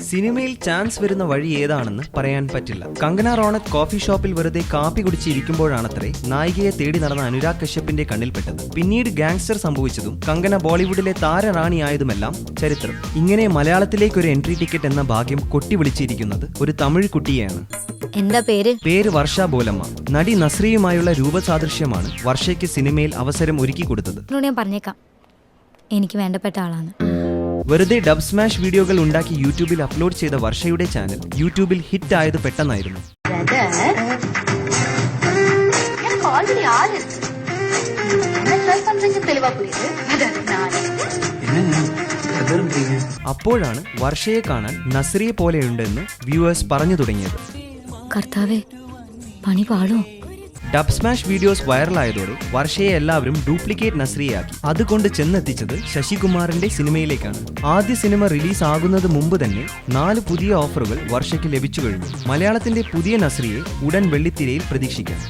സിനിമയിൽ ചാൻസ് വരുന്ന വഴി ഏതാണെന്ന് പറയാൻ പറ്റില്ല. കങ്കന റോണത്ത് കോഫി ഷോപ്പിൽ വെറുതെ കാപ്പി കുടിച്ചിരിക്കുമ്പോഴാണത്രേ നായികയെ തേടി നടന്ന അനുരാഗ് കശ്യപിന്റെ കണ്ണിൽപ്പെട്ടത്. പിന്നീട് ഗാങ്സ്റ്റർ സംഭവിച്ചതും കങ്കന ബോളിവുഡിലെ താരറാണിയായതുമെല്ലാം ചരിത്രം. ഇങ്ങനെ മലയാളത്തിലേക്ക് ഒരു എൻട്രി ടിക്കറ്റ് എന്ന ഭാഗ്യം കൊട്ടി വിളിച്ചിരിക്കുന്നത് ഒരു തമിഴ് കുട്ടിയെയാണ്. എന്താ പേര് വർഷ ബോലമ്മ. നടി നസ്രിയുമായുള്ള രൂപസാദൃശ്യമാണ് വർഷയ്ക്ക് സിനിമയിൽ അവസരം ഒരുക്കി കൊടുത്തത്. ഞാൻ പറഞ്ഞേക്കാം, എനിക്ക് വേണ്ടപ്പെട്ട ആളാണ്. വെറുതെ ഡബ് സ്മാഷ് വീഡിയോകൾ ഉണ്ടാക്കി യൂട്യൂബിൽ അപ്ലോഡ് ചെയ്ത വർഷയുടെ ചാനൽ യൂട്യൂബിൽ ഹിറ്റ് ആയത് പെട്ടെന്നായിരുന്നു. അപ്പോഴാണ് വർഷയെ കാണാൻ നസ്രിയെ പോലെയുണ്ടെന്ന് വ്യൂവേഴ്സ് പറഞ്ഞു തുടങ്ങിയത്. കർത്താവേ, പണി പാടോ? ഡബ് സ്മാഷ് വീഡിയോസ് വൈറലായതോടെ വർഷയെ എല്ലാവരും ഡ്യൂപ്ലിക്കേറ്റ് നസ്രിയയാക്കി. അതുകൊണ്ട് ചെന്നെത്തിച്ചത് ശശികുമാറിന്റെ സിനിമയിലേക്കാണ്. ആദ്യ സിനിമ റിലീസ് ആകുന്നത് മുമ്പ് തന്നെ 4 പുതിയ ഓഫറുകൾ വർഷയ്ക്ക് ലഭിച്ചു കഴിഞ്ഞു. മലയാളത്തിന്റെ പുതിയ നസ്രിയെ ഉടൻ വെള്ളിത്തിരയിൽ പ്രതീക്ഷിക്കാം.